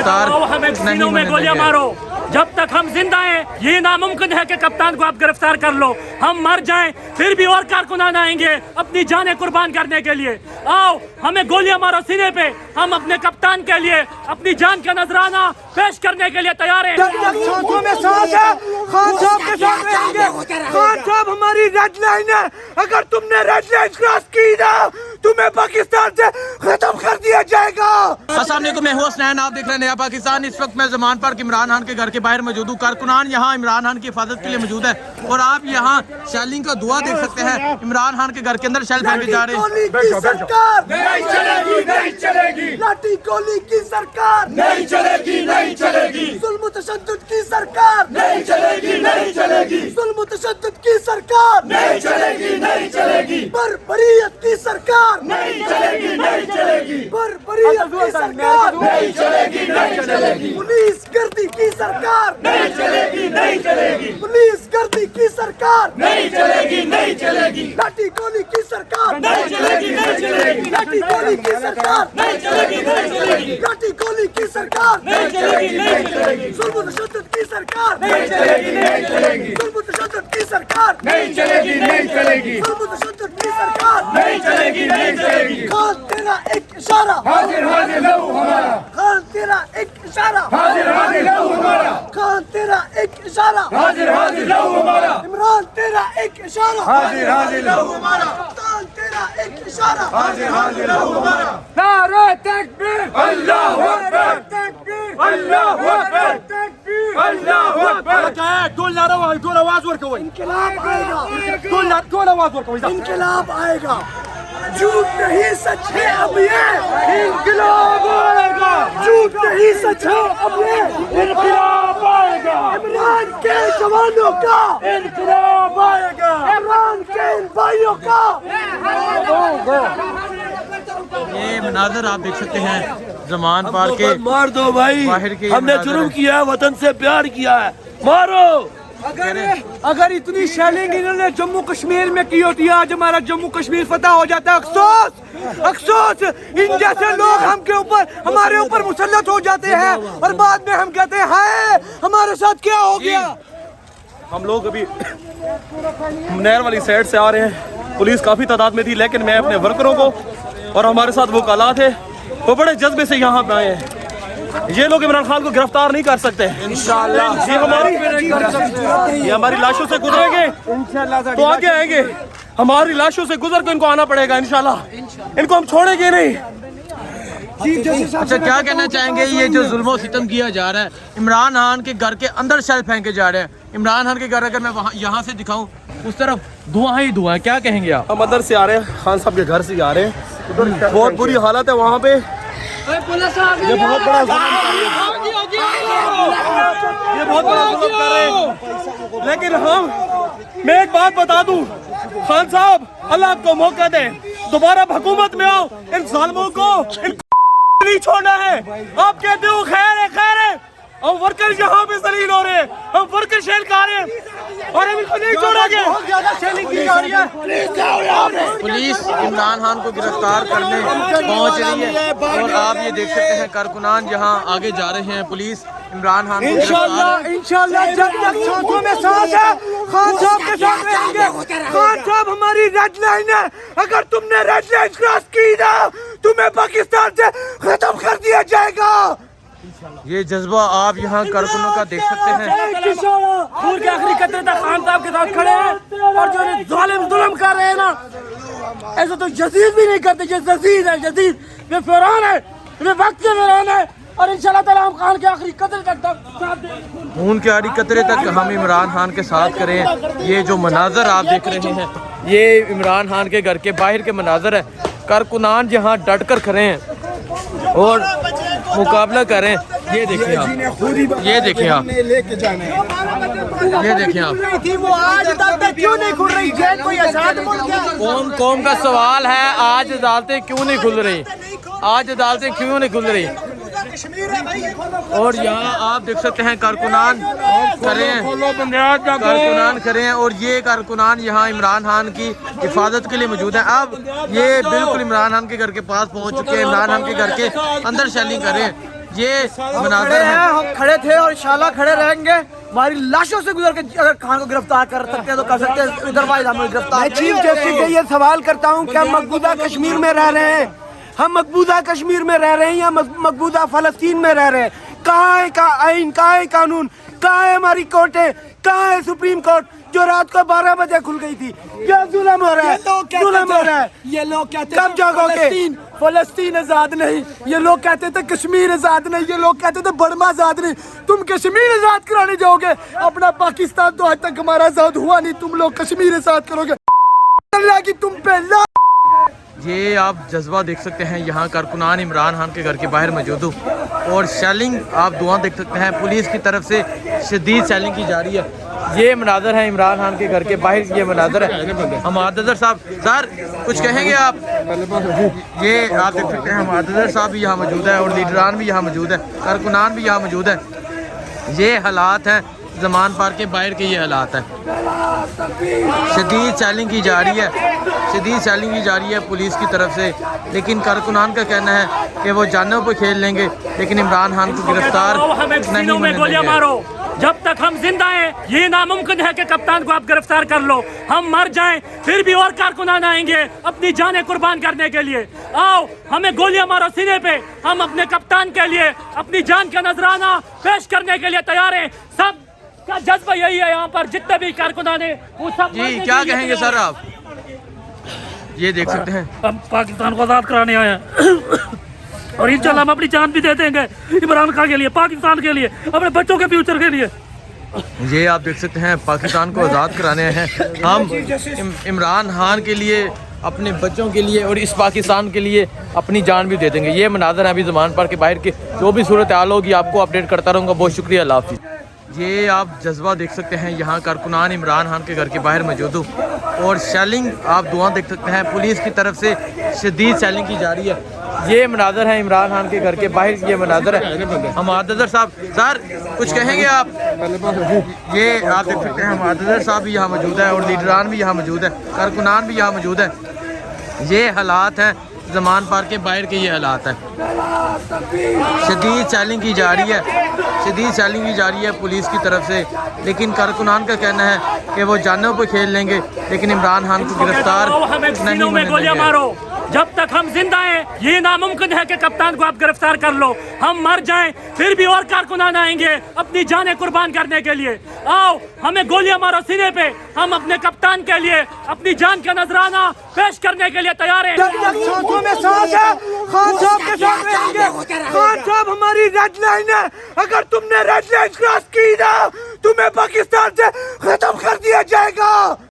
गिरफ्तार नहीं होने देंगे। जब तक हम जिंदा हैं ये नामुमकिन है कि कप्तान को आप गिरफ्तार कर लो। हम मर जाएं फिर भी और कारकुनान आएंगे अपनी जानें कुर्बान करने के लिए। आओ हमें गोलियां मारो सीने पे, हम अपने कप्तान के लिए अपनी जान का नजराना पेश करने के लिए तैयार हैं। जब तक सांसों में सांस है खान साहब के साथ रहेंगे। खान साहब हमारी रेड लाइन है, अगर तुमने रेड लाइन क्रॉस की ना तुम्हें पाकिस्तान से खत्म कर दिया जाएगा। अस्सलाम वालेकुम, मैं हूं हसनैन, आप देख रहे हैं नया पाकिस्तान। इस वक्त मैं ज़मान पार्क इमरान खान के घर के बाहर मौजूद हूँ। कारकुनान यहाँ इमरान खान की हिफाजत के लिए मौजूद है और आप यहाँ शेलिंग का दुआ देख सकते हैं। इमरान खान के घर के अंदर शेल फेंके जा रहे हैं। सरकार नहीं चलेगी, नहीं चलेगी। लाठी गोली की सरकार नहीं चलेगी, नहीं चलेगी। जुल्म तशद्दुद की सरकार नहीं चलेगी, नहीं चलेगी। जुल्म तशद्दुद की सरकार नहीं चलेगी, नहीं चलेगी। बर्बरियत की सरकार नहीं चलेगी, नहीं चलेगी। बर्बरियत की सरकार नहीं चलेगी, नहीं चलेगी। पुलिस गर्दी की सरकार नहीं चलेगी, नहीं चलेगी। पुलिस गर्दी की सरकार नहीं चलेगी, नहीं चलेगी। लाठी गोली की सरकार नहीं चलेगी, नहीं चलेगी। लाठी गोली की सरकार नहीं चलेगी, नहीं चलेगी। लाठी गोली की सरकार नहीं चलेगी, नहीं चलेगी। जुल्म तशद्दुद की सरकार नहीं चलेगी, नहीं चलेगी। जुल्म तशद्दुद की सरकार नहीं चलेगी, नहीं चलेगी। जुल्म तशद्दुद की सरकार नहीं चलेगी, नहीं चलेगी। खान तेरा एक इशारा हाजिर हाजिर लहू हमारा। खान तेरा एक इशारा हाजिर हाजिर लहू हमारा। खान तेरा एक इशारा हाजिर हाजिर लहू हमारा। इमरान तेरा एक इशारा हाजिर हाजिर लहू हमारा। कप्तान तेरा एक इशारा हाजिर हाजिर लहू हमारा। नारे तकबीर अल्लाहू अकबर, तकबीर अल्लाहू अकबर, तकबीर अल्लाहू अकबर। क्या है टोल नारा वाला टोल आवाज वर्क इंकलाब आएगा। टोल आवाज वर्क इंकलाब आएगा। झूठ नहीं सच है अब ये इंकलाब आएगा। झूठ नहीं सच है अब ये इंकलाब आएगा। इमरान के जवानों का इंकलाब आएगा। इमरान के इन भाइयों का। ये मनाजर आप देख सकते हैं ज़मान पार्क के। मार दो भाई, हमने जुर्म किया है, वतन से प्यार किया है, मारो। अगर इतनी शेलिंग इन्होंने जम्मू कश्मीर में की होती है आज हमारा जम्मू कश्मीर फतह हो जाता। अफसोस अफसोस, इन जैसे लोग हमारे ऊपर मुसल्लत हो जाते हैं और बाद में हम कहते हैं हाय हमारे साथ क्या हो गया। हम लोग अभी नहर वाली साइड से आ रहे हैं। पुलिस काफ़ी तादाद में थी लेकिन मैं अपने वर्करों को और हमारे साथ वो काला थे वो बड़े जज्बे से यहाँ पे आए हैं। ये लोग इमरान खान को गिरफ्तार नहीं कर सकते इंशाल्लाह। ये हमारी लाशों से गुजरेंगे तो आगे आएंगे। हमारी लाशों से गुजर कर इनको आना पड़ेगा इंशाल्लाह। इनको हम छोड़ेंगे नहीं। अच्छा, क्या कहना चाहेंगे ये जो जुल्म सितम किया जा रहा है, इमरान खान के घर के अंदर शेल फेंके जा रहे हैं। इमरान खान के घर अगर मैं वहाँ यहाँ से दिखाऊं उस तरफ धुआं ही धुआं, क्या कहेंगे आप? हम अंदर से आ रहे हैं, खान साहब के घर से आ रहे हैं। बहुत बुरी हालत है वहाँ पे। ये बहुत बड़ा जुल्म कर रहे हैं। लेकिन मैं एक बात बता दूं, खान साहब अल्लाह आपको मौका दे, दोबारा हुकूमत में आओ। इन जालिमों को नहीं छोड़ना है। आप कहते हो खैर है, खैर है। हम वर्कर यहाँ पे जलील हो रहे हैं, हम वर्कर शेल खा रहे हैं और हम इनको नहीं छोड़ेंगे। बहुत ज्यादा शेलिंग की जा रही है। पुलिस इमरान खान को गिरफ्तार करने पहुंच रही है और आप ये देख सकते हैं कारकुनान यहाँ आगे जा रहे हैं। पुलिस इमरान खान को इंशाल्लाह जब तक सांसों में सांस है खान साहब के साथ रहेंगे। खान साहब हमारी रेड लाइन है, अगर तुमने रेड लाइन क्रॉस की ना तुम्हें पाकिस्तान से खत्म कर दिया जाएगा। ये जज्बा आप यहाँ कारकुनों का देख सकते हैं। खून के आखिरी कतरे तक खान साहब के साथ खड़े हैं और जो जालिम जुल्म कर रहे हैं ना, ऐसा तो यजीद भी नहीं करते। जो यजीद है, यजीद वे फौरान है, वे वक्त के फौरान है और इंशाल्लाह ताला हम खान के आखिरी कतरे तक साथ देंगे। खून के आखिरी कतरे तक हम इमरान खान के साथ करें। ये जो मनाजर आप देख रहे हैं ये इमरान खान के घर के बाहर के मनाजर है। कारकुनान यहाँ डट कर खड़े हैं और मुकाबला करें। ये देखिए आप, ये देखिए आप, ये देखिए आप। वो आज अदालतें क्यों नहीं खुल रही? जेल कोई आजाद मुल्क है। कौम का सवाल है, आज अदालतें क्यों नहीं खुल रही? आज अदालतें क्यों नहीं खुल रही? और यहाँ आप देख सकते हैं कारकुनान खड़े हैं, कारकुनान खड़े हैं और ये कारकुनान यहाँ इमरान खान की हिफाजत के लिए मौजूद है। अब ये बिल्कुल इमरान खान के घर के पास पहुँच चुके हैं। इमरान खान के घर के अंदर शेलिंग कर रहे हैं। ये खड़े मनाजर हैं, है। हम खड़े थे और इंशाल्लाह खड़े रहेंगे। हमारी लाशों से गुजर के अगर खान को गिरफ्तार कर सकते हैं तो कर सकते हैं, अदरवाइज हमें गिरफ्तार। मैं चीफ जस्टिस से ये सवाल करता हूँ, क्या मकबूजा कश्मीर में रह रहे हैं? हम मकबूजा कश्मीर में रह रहे हैं या मकबूजा फलस्तीन में रह रहे हैं? कहाँ है का आइन, कहाँ है कानून, कहाँ है हमारी कोर्टें, कहाँ है सुप्रीम कोर्ट जो रात को 12 बजे खुल गई थी? क्या जुल्म हो रहा है, जुल्म हो रहा है। ये लोग कहते कब जागोगे? फलस्तीन आजाद नहीं, ये लोग कहते थे कश्मीर आजाद नहीं, ये लोग कहते थे बर्मा आजाद नहीं। तुम कश्मीर आजाद कराने जाओगे, अपना पाकिस्तान तो आज तक हमारा आजाद हुआ नहीं, तुम लोग कश्मीर आजाद करोगे। अल्लाह की तुम पे ये आप जज्बा देख सकते हैं, यहाँ कारकुनान इमरान खान के घर के बाहर मौजूद हूँ और शेलिंग आप दुआ देख सकते हैं, पुलिस की तरफ से शदीद शेलिंग की जा रही है। ये मनाजर है इमरान खान के घर के बाहर, ये मनाजर है। हमादर साहब, सर कुछ कहेंगे आप? ये आप देख सकते हैं हमादर साहब भी यहाँ मौजूद है और लीडरान भी यहाँ मौजूद है, कारकुनान भी यहाँ मौजूद है। ये हालात हैं ज़मान पार्क के बाहर के, ये हालात हैं। शदीद चैलेंज की जा रही है, शदीद चैलेंज की जा रही है पुलिस की तरफ से, लेकिन कारकुनान का कहना है कि वो जानों पर खेल लेंगे, लेकिन इमरान खान को गिरफ्तार हमें नहीं सीनों में होने गोलियां देंगे। मारो, जब तक हम जिंदा हैं ये नामुमकिन है कि कप्तान को आप गिरफ्तार कर लो। हम मर जाएं फिर भी और कारकुनान आएंगे अपनी जानें कुर्बान करने के लिए। आओ हमें गोलियां मारो सीने पे, हम अपने कप्तान के लिए अपनी जान का नजराना पेश करने के लिए तैयार हैं। सब का जज्बा यही है, यहाँ पर जितने भी कारकुनान हैं वो सब जी क्या कहेंगे सर आप? ये देख सकते हैं हम पाकिस्तान को आजाद कराने आए हैं और इंशाल्लाह हम अपनी जान भी दे देंगे इमरान खान के लिए, पाकिस्तान के लिए, अपने बच्चों के फ्यूचर के लिए। ये आप देख सकते हैं पाकिस्तान को आज़ाद कराने हैं हम, इमरान खान के लिए, अपने बच्चों के लिए और इस पाकिस्तान के लिए अपनी जान भी दे देंगे। ये मनाजर है अभी ज़मान पार्क के बाहर के, जो भी सूरत हाल होगी आपको अपडेट करता रहूँगा। बहुत शुक्रिया, अल्लाह हाफिज़। ये आप जज्बा देख सकते हैं, यहाँ कारकुनान इमरान खान के घर के बाहर मौजूद हूँ और शेलिंग आप दुआ देख सकते हैं, पुलिस की तरफ से शदीद शेलिंग की जा रही है। ये मनाजर है इमरान खान के घर के बाहर, ये मनाजर है। हमादर साहब, सर कुछ कहेंगे आप? ये आप देख सकते हैं हमादर साहब भी यहाँ मौजूद है और लीडरान भी यहाँ मौजूद है, कारकुनान भी यहाँ मौजूद है। ये हालात हैं ज़मान पार्क के बाहर के, ये हालात हैं। शदीद चैलेंज की जा रही है, शदीद चैलेंज की जा रही है पुलिस की तरफ से, लेकिन कारकुनान का कहना है कि वो जानों पर खेल लेंगे, लेकिन इमरान खान को गिरफ्तार हमें नहीं सीनों में होने गोलियां देंगे। मारो, जब तक हम जिंदा हैं ये नामुमकिन है कि कप्तान को आप गिरफ्तार कर लो। हम मर जाएं फिर भी और कारकुनान आएंगे अपनी जानें कुर्बान करने के लिए। आओ हमें गोलियां मारो सीने पे, हम अपने कप्तान के लिए अपनी जान का नजराना पेश करने के लिए तैयार हैं। जब तक सांसों में सांस है, खान साहब के साथ रहेंगे। खान साहब हमारी रेड लाइन है, अगर तुमने रेड लाइन क्रॉस की ना तुम्हें पाकिस्तान से खत्म कर दिया जाएगा।